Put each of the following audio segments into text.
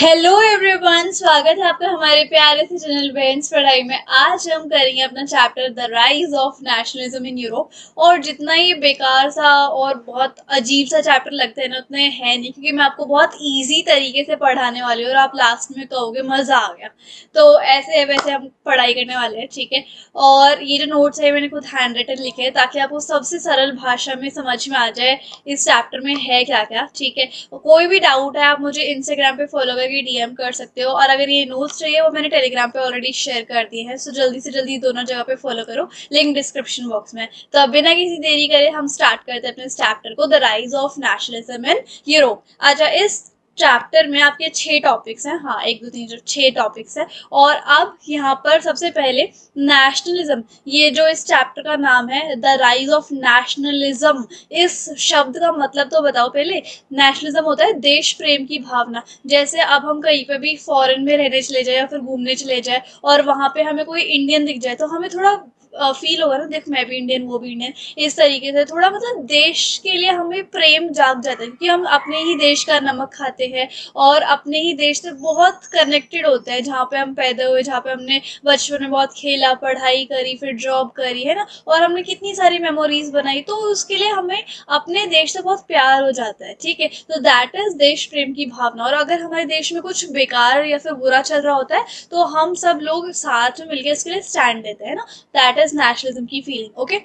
Hello everyone, स्वागत है आपका हमारे प्यारे से चैनल बेंस पढ़ाई में। आज हम करेंगे अपना chapter the rise of nationalism in Europe. और जितना ये बेकार सा और बहुत अजीब सा चैप्टर लगता है ना, उतना है नहीं, क्योंकि मैं आपको बहुत इजी तरीके से पढ़ाने वाली हूँ और आप लास्ट में कहोगे मजा आ गया। तो ऐसे वैसे हम पढ़ाई करने वाले हैं, ठीक है। और ये जो नोट्स है मैंने खुद हैंड रिटन लिखे हैं, ताकि आपको सबसे सरल भाषा में समझ में आ जाए इस चैप्टर में है क्या क्या, ठीक है। कोई भी डाउट है आप मुझे इंस्टाग्राम पे फॉलो करके डीएम कर सकते हो। और अगर ये नोट्स चाहिए वो मैंने टेलीग्राम पे ऑलरेडी शेयर कर दिए हैं, सो जल्दी से जल्दी दोनों जगह पे फॉलो करो, लिंक डिस्क्रिप्शन बॉक्स में। तो अब बिना किसी देरी करे हम स्टार्ट करते हैं अपने इस चैप्टर को, the rise of nationalism in Europe. अच्छा, इस चैप्टर में आपके 6 टॉपिक्स हैं, हाँ 1 2 3 4 6 टॉपिक्स हैं। और अब यहाँ पर सबसे पहले नेशनलिज्म, ये जो इस चैप्टर का नाम है द राइज ऑफ नेशनलिज्म, इस शब्द का मतलब तो बताओ पहले। नेशनलिज्म होता है देश प्रेम की भावना। जैसे अब हम कहीं पे भी फॉरेन में रहने चले जाए या फिर घूमने चले जाए और वहां पे हमें कोई इंडियन दिख जाए, तो हमें थोड़ा फील होगा ना, देख मैं भी इंडियन वो भी इंडियन, इस तरीके से थोड़ा मतलब देश के लिए हमें प्रेम जाग जाता है, क्योंकि हम अपने ही देश का नमक खाते हैं और अपने ही देश से बहुत कनेक्टेड होते हैं, जहाँ पे हम पैदा हुए, जहाँ पे हमने बचपन में बहुत खेला, पढ़ाई करी, फिर जॉब करी, है ना। और हमने कितनी सारी मेमोरीज बनाई, तो उसके लिए हमें अपने देश से बहुत प्यार हो जाता है, ठीक है। तो दैट इज देश प्रेम की भावना। और अगर हमारे देश में कुछ बेकार या फिर बुरा चल रहा होता है, तो हम सब लोग साथ में मिलकर इसके लिए स्टैंड लेते हैं ना। दैट इज नेशनलिज्म की फीलिंग, ओके।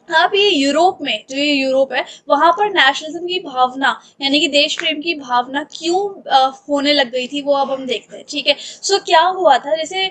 अब ये यूरोप में, जो ये यूरोप है, वहां पर नेशनलिज्म की भावना यानी कि देश प्रेम की भावना क्यों होने लग गई थी, वो अब हम देखते हैं, ठीक है। सो क्या हुआ था, जैसे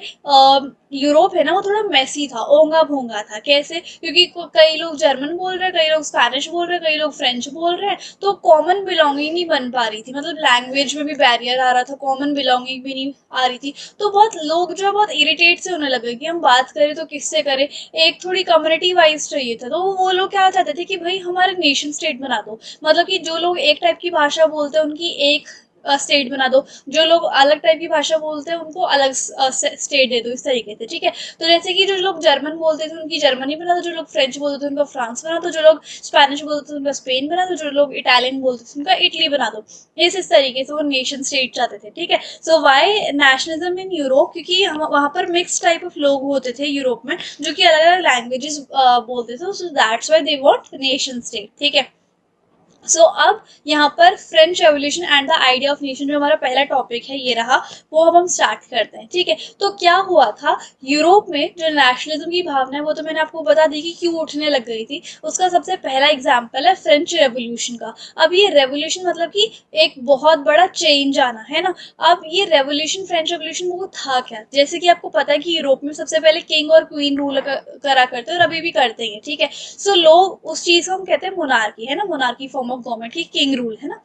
यूरोप है ना, वो थोड़ा मेसी था, ओंगा भोंगा था। कैसे? क्योंकि कई लोग जर्मन बोल रहे हैं, कई लोग स्पेनिश बोल रहे हैं, कई लोग फ्रेंच बोल रहे हैं, तो कॉमन बिलोंगिंग नहीं बन पा रही थी। मतलब लैंग्वेज में भी बैरियर आ रहा था, कॉमन बिलोंगिंग भी नहीं आ रही थी। तो बहुत लोग जो है बहुत इरिटेट से होने लगे कि हम बात करें तो किससे करें, एक थोड़ी कम्युनिटी वाइज चाहिए था। तो वो लोग क्या चाहते थे कि भाई हमारे नेशन स्टेट बना दो, मतलब कि जो लोग एक टाइप की भाषा बोलते हैं उनकी एक स्टेट बना दो, जो लोग अलग टाइप की भाषा बोलते हैं उनको अलग स्टेट दे दो, इस तरीके से, ठीक है। तो जैसे कि जो लोग जर्मन बोलते थे उनकी जर्मनी बना दो, जो लोग फ्रेंच बोलते थे उनका फ्रांस बना दो, जो लोग स्पेनिश बोलते थे उनका स्पेन बना दो, जो लोग इटालियन बोलते थे उनका इटली बना दो। इस तरीके से वो नेशन स्टेट चाहते थे, ठीक है। सो वाई नेशनलिज्म इन यूरोप, क्योंकि हम वहां पर मिक्स टाइप ऑफ लोग होते थे यूरोप में, जो कि अलग अलग लैंग्वेजेस बोलते थे। So that's why they want nation state, ठीक है। अब यहाँ पर French revolution and the idea of nation, जो हमारा पहला टॉपिक है ये रहा, वो अब हम स्टार्ट करते हैं, ठीक है। तो क्या हुआ था यूरोप में, जो नेशनलिज्म की भावना है वो तो मैंने आपको बता दी कि क्यों उठने लग गई थी। उसका सबसे पहला एग्जाम्पल है फ्रेंच रेवोल्यूशन का। अब ये रेवोल्यूशन मतलब कि एक बहुत बड़ा चेंज आना, है ना। अब ये रेवोल्यूशन, फ्रेंच रेवोल्यूशन, वो था क्या? जैसे कि आपको पता है कि यूरोप में सबसे पहले किंग और क्वीन रूल करा करते हैं और अभी भी करते हैं, ठीक है। लोग उस चीज को हम कहते हैं मोनार्की, है ना, मोनार्की फॉर्म ऑफ गवर्नमेंट की किंग रूल, है ना।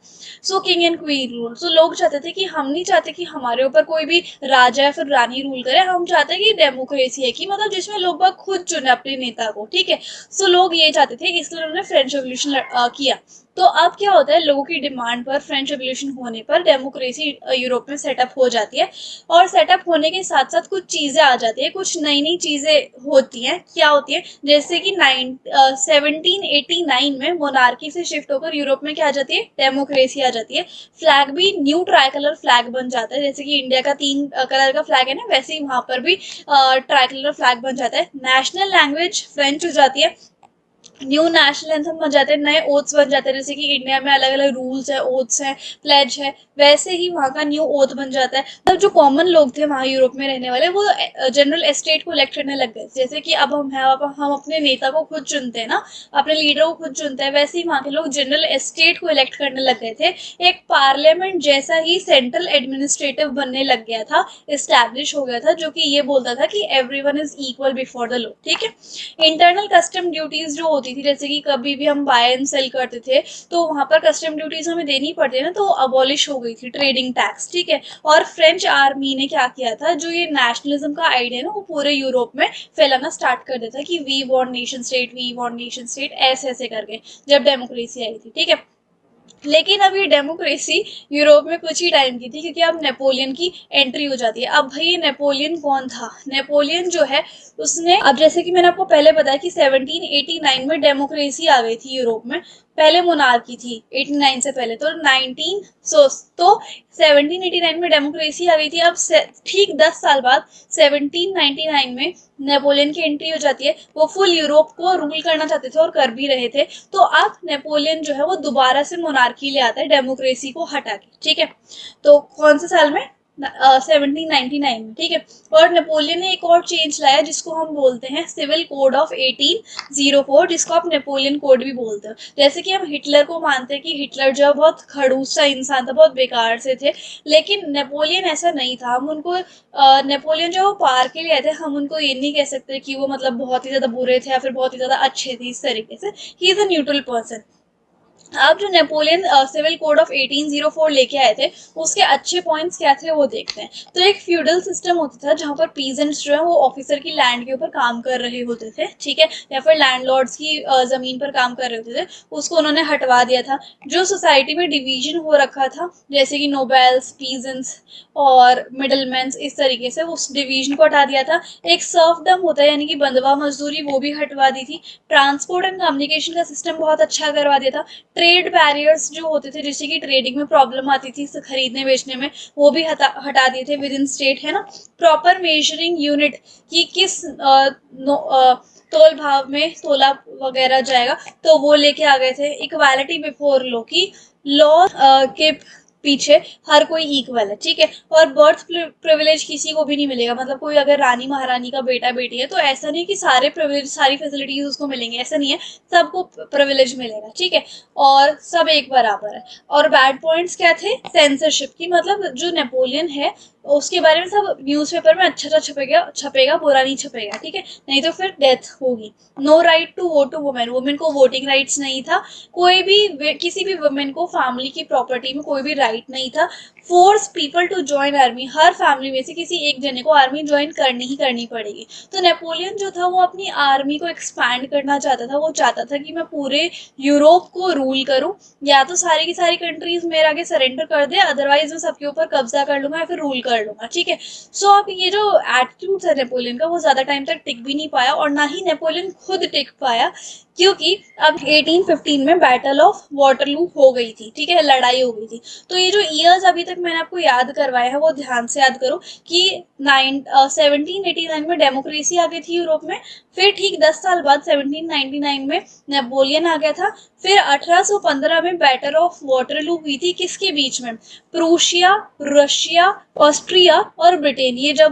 King and queen rule. लोग चाहते थे कि हम नहीं चाहते कि हमारे ऊपर कोई भी राजा या फिर रानी रूल करे, हम चाहते हैं कि डेमोक्रेसी है, कि मतलब जिसमें लोग बाग खुद चुने अपने नेता को, ठीक है। लोग ये चाहते थे, इसलिए उन्होंने फ्रेंच रेवोल्यूशन किया। तो अब क्या होता है, लोगों की डिमांड पर, फ्रेंच रेवोल्यूशन होने पर डेमोक्रेसी यूरोप में सेटअप हो जाती है। और सेटअप होने के साथ साथ कुछ चीजें आ जाती है, कुछ नई नई चीजें होती हैं। क्या होती है? जैसे कि 1789 में मोनार्की से शिफ्ट होकर यूरोप में क्या आ जाती है, डेमोक्रेसी आ जाती है। फ्लैग भी न्यू ट्राई कलर फ्लैग बन जाता है, जैसे कि इंडिया का 3 कलर का फ्लैग है ना, वैसे ही वहां पर भी ट्राई कलर फ्लैग बन जाता है। नेशनल लैंग्वेज फ्रेंच हो जाती है। न्यू नेशनल एंथम बन जाते हैं, नए ओथ्स बन जाते हैं, जैसे कि इंडिया में अलग अलग रूल्स है, ओथ्स है, प्लेज है, वैसे ही वहाँ का न्यू ओथ बन जाता है। तब जो कॉमन लोग थे वहाँ यूरोप में रहने वाले, वो जनरल एस्टेट को इलेक्ट करने लग गए। जैसे कि अब हम हैं, अब हम अपने नेता को खुद चुनते हैं ना, अपने लीडर को खुद चुनते हैं, वैसे ही वहाँ के लोग जनरल एस्टेट को इलेक्ट करने लग गए थे। एक पार्लियामेंट जैसा ही सेंट्रल एडमिनिस्ट्रेटिव बनने लग गया था, इस्टेब्लिश हो गया था, जो कि ये बोलता था कि everyone is equal before the law, ठीक है। इंटरनल कस्टम ड्यूटीज जो होती थी, जैसे कि कभी भी हम बाय एंड सेल करते थे, तो वहां पर कस्टम ड्यूटीज हमें देनी पड़ती है ना, तो अबॉलिश हो गई थी ट्रेडिंग टैक्स, ठीक है। और फ्रेंच आर्मी ने क्या किया था, जो ये नेशनलिज्म का आइडिया ना, वो पूरे यूरोप में फैलाना स्टार्ट कर दिया था कि we want nation state, we want nation state, ऐसे ऐसे करके, जब डेमोक्रेसी आई थी, ठीक है। लेकिन अब ये डेमोक्रेसी यूरोप में कुछ ही टाइम की थी, क्योंकि अब नेपोलियन की एंट्री हो जाती है। अब भाई नेपोलियन कौन था? नेपोलियन जो है, उसने, अब जैसे कि मैंने आपको पहले बताया कि 1789 में डेमोक्रेसी आ गई थी यूरोप में, पहले मोनार्की थी 89 से पहले, तो 1789 में डेमोक्रेसी आ गई थी। अब ठीक 10 साल बाद 1799 में नेपोलियन की एंट्री हो जाती है। वो फुल यूरोप को रूल करना चाहते थे और कर भी रहे थे। तो अब नेपोलियन जो है वो दोबारा से मोनार्की ले आता है, डेमोक्रेसी को हटा के, ठीक है। तो कौन से साल में? 1799 में, ठीक है। और नेपोलियन ने एक और चेंज लाया जिसको हम बोलते हैं सिविल कोड ऑफ 1804, जिसको आप नेपोलियन कोड भी बोलते हो। जैसे कि हम हिटलर को मानते हैं कि हिटलर जो बहुत खड़ूस सा इंसान था, बहुत बेकार से थे, लेकिन नेपोलियन ऐसा नहीं था। हम उनको नेपोलियन जो वो पार के लिए आए थे, हम उनको ये नहीं कह सकते कि वो मतलब बहुत ही ज्यादा बुरे थे या फिर बहुत ही ज्यादा अच्छे थे। इस तरीके से he is a neutral person. अब जो नेपोलियन सिविल कोड ऑफ 1804 लेके आए थे, उसके अच्छे पॉइंट्स क्या थे वो देखते हैं। तो एक फ्यूडल सिस्टम होता था जहां पर पीजेंट्स जो है वो ऑफिसर की लैंड के ऊपर काम कर रहे होते थे, ठीक है, या फिर लैंडलॉर्ड्स की जमीन पर काम कर रहे होते थे। उसको उन्होंने हटवा दिया था। जो सोसाइटी में डिवीजन हो रखा था, जैसे कि नोबेल्स, पीजेंट्स और मिडलमैन, इस तरीके से उस डिवीजन को हटा दिया था। एक सर्फडम होता है यानी कि बंधवा मजदूरी, वो भी हटवा दी थी। ट्रांसपोर्ट एंड कम्युनिकेशन का सिस्टम बहुत अच्छा करवा दिया था। ट्रेड बैरियर्स जो होते थे, जैसे कि ट्रेडिंग में प्रॉब्लम आती थी खरीदने बेचने में, वो भी हटा दिए थे विद इन स्टेट, है ना। प्रॉपर मेजरिंग यूनिट कि किस तोल भाव में तोला वगैरह जाएगा, तो वो लेके आ गए थे। इक्वालिटी बिफोर लॉ की लॉ के पीछे हर कोई इक्वल है, ठीक है। और बर्थ प्रिविलेज किसी को भी नहीं मिलेगा। मतलब कोई अगर रानी महारानी का बेटा बेटी है तो ऐसा नहीं कि सारे प्रिविलेज, सारी फैसिलिटीज उसको मिलेंगे, ऐसा नहीं है। सबको प्रिविलेज मिलेगा, ठीक है। और सब एक बराबर है। और बैड पॉइंट्स क्या थे? सेंसरशिप की, मतलब जो नेपोलियन है उसके बारे में सब न्यूज़पेपर में अच्छा छपेगा, बुरा नहीं छपेगा, ठीक है, नहीं तो फिर डेथ होगी। No right to vote to women, women को वोटिंग राइट्स नहीं था। कोई भी किसी भी वुमेन को फैमिली की प्रॉपर्टी में कोई भी राइट नहीं था। Force people to join army, हर फैमिली में से किसी एक जने को आर्मी ज्वाइन करनी ही करनी पड़ेगी। तो नेपोलियन जो था वो अपनी आर्मी को एक्सपैंड करना चाहता था। वो चाहता था कि मैं पूरे यूरोप को रूल करूं, या तो सारी की सारी कंट्रीज मेरे आगे सरेंडर कर दे, अदरवाइज मैं सबके ऊपर कब्जा कर लूंगा या फिर रूल कर लूंगा, ठीक है। सो अब ये जो एटीट्यूड है नेपोलियन का, वो ज्यादा टाइम तक टिक भी नहीं पाया, और ना ही नेपोलियन खुद टिक पाया, क्योंकि अब 1815 में बैटल ऑफ वाटरलू हो गई थी, ठीक है, लड़ाई हो गई थी। तो ये जो ईयर्स अभी तक मैंने आपको याद करवाया है वो ध्यान से याद करो कि 1789 में डेमोक्रेसी आ गई थी यूरोप में। फिर ठीक 10 साल बाद 1799 में नेपोलियन आ गया था। फिर 1815 में बैटल ऑफ वाटरलू हुई थी, किसके बीच में? प्रूशिया, रशिया, ऑस्ट्रिया और ब्रिटेन। ये जो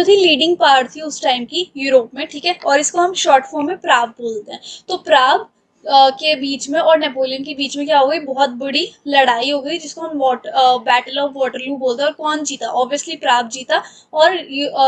थी लीडिंग पावर थी उस टाइम की यूरोप में, ठीक है। और इसको हम शॉर्ट फॉर्म में प्राग बोलते हैं। तो प्राग के बीच में और नेपोलियन के बीच में क्या हो गई? बहुत बड़ी लड़ाई हो गई, जिसको हम बैटल ऑफ वाटरलू बोलते हैं। और कौन जीता? ऑब्वियसली प्राग जीता, और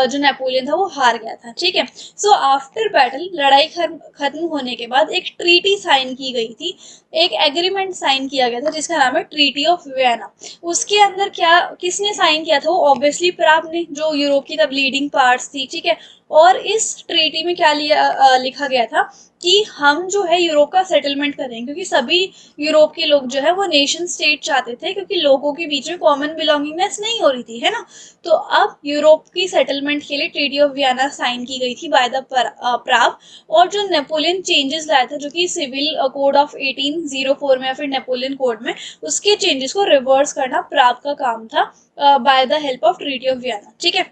जो नेपोलियन था वो हार गया था, ठीक है। सो आफ्टर बैटल, लड़ाई खत्म होने के बाद एक ट्रीटी साइन की गई थी, एक एग्रीमेंट साइन किया गया था जिसका नाम है ट्रीटी ऑफ वियना। उसके अंदर क्या, किसने साइन किया था? वो ऑब्वियसली प्राग ने, जो यूरोप की तब लीडिंग पावर्स थी, ठीक है। और इस ट्रीटी में क्या लिखा गया था कि हम जो है यूरोप का सेटलमेंट करेंगे, क्योंकि सभी यूरोप के लोग जो है वो नेशन स्टेट चाहते थे, क्योंकि लोगों के बीच में कॉमन बिलोंगिंगनेस नहीं हो रही थी, है ना। तो अब यूरोप की सेटलमेंट के लिए ट्रीटी ऑफ वियना साइन की गई थी बाय द प्राग। और जो नेपोलियन चेंजेस लाया था, जो कि सिविल कोड ऑफ 1804 में या फिर नेपोलियन कोड में, उसके चेंजेस को रिवर्स करना प्राग का काम था by the help of treaty of Vienna, ठीक है।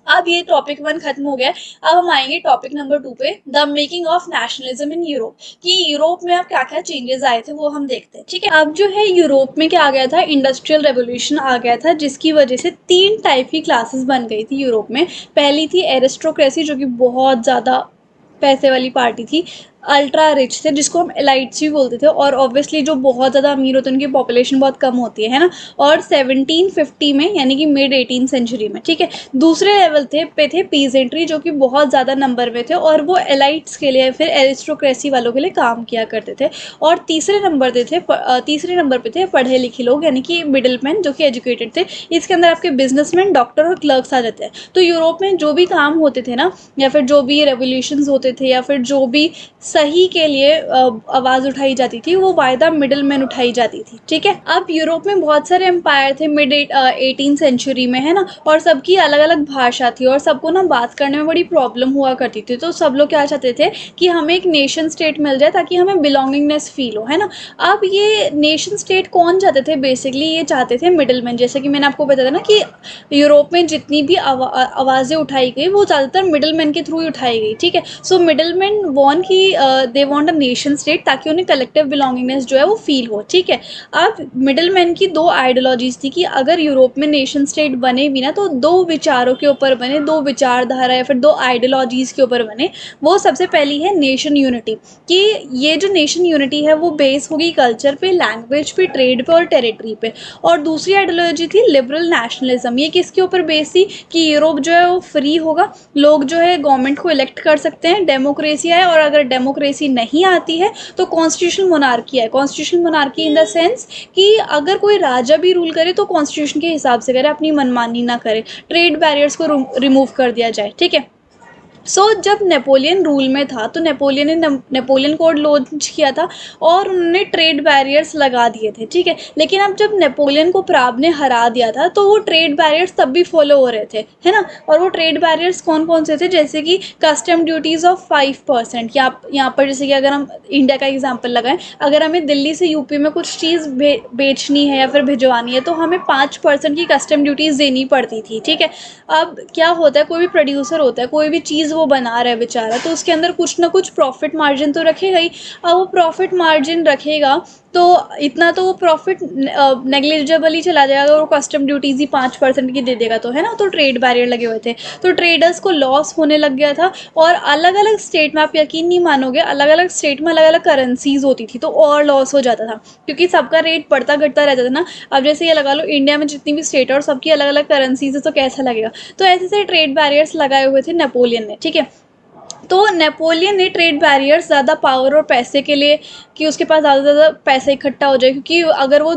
अब ये टॉपिक 1 खत्म हो गया। अब हम आएंगे टॉपिक नंबर 2 पे, the making of nationalism in Europe, कि यूरोप में अब क्या क्या चेंजेस आए थे वो हम देखते हैं, ठीक है। अब जो है यूरोप में क्या आ गया था? इंडस्ट्रियल रेवोल्यूशन आ गया था, जिसकी वजह से 3 टाइप की क्लासेस बन गई थी यूरोप में। पहली थी एरिस्टोक्रेसी, जो कि बहुत ज़्यादा पैसे वाली पार्टी थी। अल्ट्रा रिच थे, जिसको हम एलाइट्स भी बोलते थे, और ऑब्वियसली जो बहुत ज़्यादा अमीर होते हैं उनकी पॉपुलेशन बहुत कम होती है ना। और 1750 में, यानी कि मिड 18 सेंचुरी में, ठीक है, दूसरे लेवल पे थे पीजेंट्री, जो कि बहुत ज़्यादा नंबर में थे, और वो एलाइट्स के लिए, फिर एरिस्टोक्रेसी वालों के लिए काम किया करते थे। और तीसरे नंबर पे थे पढ़े लिखे लोग, यानी कि मिडिल मैन, जो कि एजुकेटेड थे। इसके अंदर आपके बिजनेसमैन, डॉक्टर और क्लर्क्स आ जाते हैं। तो यूरोप में जो भी काम होते थे ना, या फिर जो भी रेवोल्यूशंस होते थे, या फिर जो भी सही के लिए आवाज़ उठाई जाती थी, वो बाय द मिडल मैन उठाई जाती थी, ठीक है। अब यूरोप में बहुत सारे एम्पायर थे मिड 18 सेंचुरी में, है ना, और सबकी अलग अलग भाषा थी और सबको ना बात करने में बड़ी प्रॉब्लम हुआ करती थी। तो सब लोग क्या चाहते थे कि हमें एक नेशन स्टेट मिल जाए ताकि हमें बिलोंगिंगनेस फील हो, है ना। अब ये नेशन स्टेट कौन चाहते थे? बेसिकली ये चाहते थे मिडल मैन। जैसे कि मैंने आपको बताया था ना कि यूरोप में जितनी भी आवाज़ें उठाई गई वो ज़्यादातर मिडल मैन के थ्रू ही उठाई गई, ठीक है। सो मिडल मैन वॉन्ट कि they want a nation state ताकि उन्हें कलेक्टिव बिलोंगिंगनेस जो है वो फील हो, ठीक है। अब मिडल मैन की दो आइडियोलॉजीज थी कि अगर यूरोप में नेशन स्टेट बने भी ना तो दो विचारों के ऊपर बने, दो विचारधारा या फिर दो आइडियोलॉजीज के ऊपर बने। वो सबसे पहली है नेशन यूनिटी, कि ये जो नेशन यूनिटी है वो बेस होगी कल्चर पे, लैंग्वेज पे, ट्रेड पे और टेरिटरी पे। और दूसरी आइडियोलॉजी थी लिबरल नेशनलिज्म। ये किसके ऊपर बेस थी कि यूरोप जो है वो फ्री होगा, लोग जो है गवर्नमेंट को इलेक्ट कर सकते हैं, डेमोक्रेसी है, और अगर डेमोक्रेसी नहीं आती है तो कॉन्स्टिट्यूशन मोनार्की है। Constitution monarchy in the sense कि अगर कोई राजा भी रूल करे तो कॉन्स्टिट्यूशन के हिसाब से करे, अपनी मनमानी ना करे, ट्रेड बैरियर्स को रिमूव कर दिया जाए, ठीक है। जब नेपोलियन रूल में था तो नेपोलियन ने नेपोलियन कोड लॉन्च किया था और उन्होंने ट्रेड बैरियर्स लगा दिए थे, ठीक है। लेकिन अब जब नेपोलियन को प्राग ने हरा दिया था तो वो ट्रेड बैरियर्स तब भी फॉलो हो रहे थे, है ना। और वो ट्रेड बैरियर्स कौन कौन से थे? जैसे कि कस्टम ड्यूटीज़ ऑफ 5%। यहाँ पर जैसे कि अगर हम इंडिया का एग्जाम्पल लगाएं, अगर हमें दिल्ली से यूपी में कुछ चीज़ बेचनी है या फिर भिजवानी है तो हमें 5% की कस्टम ड्यूटीज़ देनी पड़ती थी, ठीक है। अब क्या होता है, कोई भी प्रोड्यूसर होता है, कोई भी चीज़ वो बना रहा है बेचारा, तो उसके अंदर कुछ ना कुछ प्रॉफिट मार्जिन तो रखेगा ही। अब वो प्रॉफिट मार्जिन रखेगा तो इतना तो वो प्रॉफिट नेग्लिजिबल ही चला जाएगा अगर वो कस्टम ड्यूटीज़ ही 5% की दे देगा तो, है ना। तो ट्रेड बैरियर लगे हुए थे, तो ट्रेडर्स को लॉस होने लग गया था। और अलग अलग स्टेट में, आप यकीन नहीं मानोगे, अलग अलग स्टेट में अलग अलग करेंसीज होती थी तो और लॉस हो जाता था क्योंकि सबका रेट बढ़ता घटता रहता था ना। अब जैसे ये लगा लो इंडिया में जितनी भी स्टेट है और सबकी अलग अलग करेंसीज है तो कैसा लगेगा। तो ऐसे से ट्रेड बैरियर्स लगाए हुए थे नेपोलियन ने, ठीक है। तो नेपोलियन ने ट्रेड बैरियर्स ज़्यादा पावर और पैसे के लिए, कि उसके पास ज़्यादा से ज़्यादा पैसा इकट्ठा हो जाए, क्योंकि अगर वो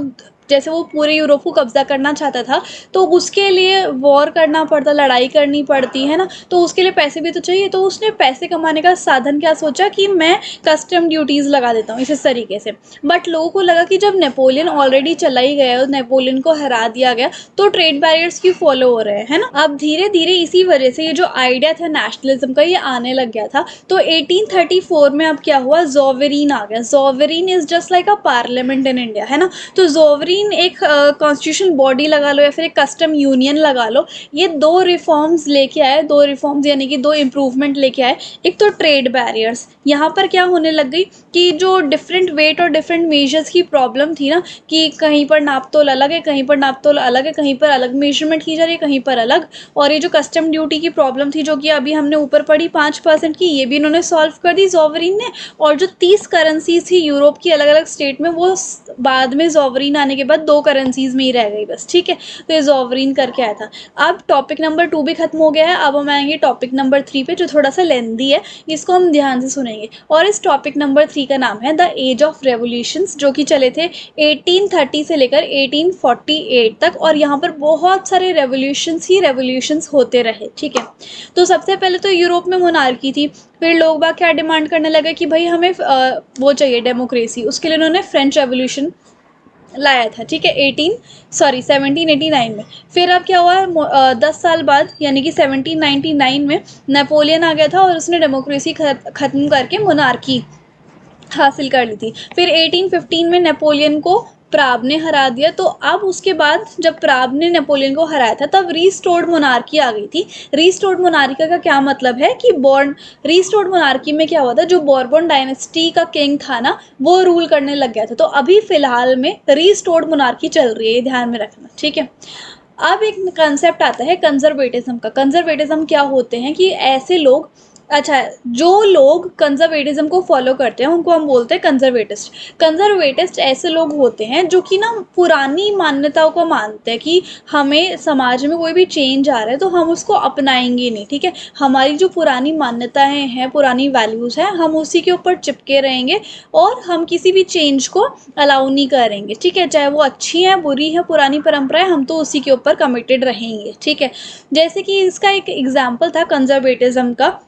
जैसे वो पूरे यूरोप को कब्जा करना चाहता था तो उसके लिए वॉर करना पड़ता, लड़ाई करनी पड़ती है ना, तो उसके लिए पैसे भी तो चाहिए। तो उसने पैसे कमाने का साधन क्या सोचा कि मैं कस्टम ड्यूटीज़ लगा देता हूँ इस तरीके से। बट लोगों को लगा कि जब नेपोलियन ऑलरेडी चला ही गया और नेपोलियन को हरा दिया गया तो ट्रेड बैरियर्स क्यों फॉलो हो रहे हैं, है ना। अब धीरे धीरे इसी वजह से ये जो आइडिया था नेशनलिज्म का ये आने लग गया था। तो 1834 में अब क्या हुआ, ज़ोवेरीन आ गया। ज़ोवेरीन is just like a parliament in India, है ना। तो ज़ोवेरीन एक कॉन्स्टिट्यूशन बॉडी लगा लो या फिर एक कस्टम यूनियन लगा लो, ये दो रिफॉर्म्स लेके आए, दो रिफॉर्म्स यानी कि दो इम्प्रूवमेंट लेके आए। एक तो ट्रेड बैरियर्स, यहाँ पर क्या होने लग गई कि जो डिफरेंट वेट और डिफरेंट मेजर्स की प्रॉब्लम थी ना, कि कहीं पर नापतोल अलग है, कहीं पर नापतोल अलग है, कहीं पर अलग मेजरमेंट की जा रही है, कहीं पर अलग। और ये जो कस्टम ड्यूटी की प्रॉब्लम थी जो कि अभी हमने ऊपर पढ़ी 5% की, ये भी इन्होंने सॉल्व कर दी ज़ोवेरीन ने। और जो 30 करेंसीज थी यूरोप की अलग अलग स्टेट में, वो बाद में ज़ोवेरीन आने के बाद 2 करेंसीज में ही रह गई बस, ठीक है। तो ये ज़ोवेरीन करके आया था। अब टॉपिक नंबर 2 भी खत्म हो गया है, अब हम आएंगे टॉपिक नंबर 3 पे जो थोड़ा सा लेंदी है, इसको हम ध्यान से सुनेंगे। और इस टॉपिक नंबर 3 का नाम है द एज ऑफ रेवोल्यूशंस, जो कि चले थे 1830 से लेकर 1848 तक। और यहाँ पर बहुत सारे रेवोल्यूशंस ही रेवोल्यूशंस होते रहे, ठीक है। तो सबसे पहले तो यूरोप में मोनार्की थी, फिर लोग बाग क्या डिमांड करने लगे कि भाई हमें वो चाहिए डेमोक्रेसी। उसके लिए उन्होंने फ्रेंच रेवोल्यूशन लाया था, ठीक है, 1789 में। फिर अब क्या हुआ, 10 साल बाद यानी कि 1799 में नेपोलियन आ गया था और उसने डेमोक्रेसी ख़त्म करके मोनार्की हासिल कर ली थी। फिर 1815 में नेपोलियन को प्राग ने हरा दिया। तो अब उसके बाद जब प्राग ने नेपोलियन को हराया था तब रीस्टोर्ड मोनार्की आ गई थी। रीस्टोर्ड मोनार्की का क्या मतलब है कि रीस्टोर्ड मोनार्की में क्या हुआ था, जो बॉर्बन डायनेस्टी का किंग था ना वो रूल करने लग गया था। तो अभी फिलहाल में रीस्टोर्ड मोनार्की चल रही है, ये ध्यान में रखना, ठीक है। अब एक कंसेप्ट आता है कंजर्वेटिज्म का। कंजर्वेटिज्म क्या होते हैं कि ऐसे लोग, अच्छा, जो लोग कंजर्वेटिज्म को फॉलो करते हैं उनको हम बोलते हैं कंजर्वेटिस्ट। कंजर्वेटिस्ट ऐसे लोग होते हैं जो कि ना पुरानी मान्यताओं को मानते हैं कि हमें समाज में कोई भी चेंज आ रहा है तो हम उसको अपनाएंगे नहीं, ठीक है। हमारी जो पुरानी मान्यताएं हैं, पुरानी वैल्यूज़ हैं, हम उसी के ऊपर चिपके रहेंगे और हम किसी भी चेंज को अलाउ नहीं करेंगे, ठीक है। चाहे वो अच्छी है बुरी है पुरानी परंपराएं, हम तो उसी के ऊपर कमिटेड रहेंगे, ठीक है। जैसे कि इसका एक एग्जाम्पल था कंजर्वेटिज्म का,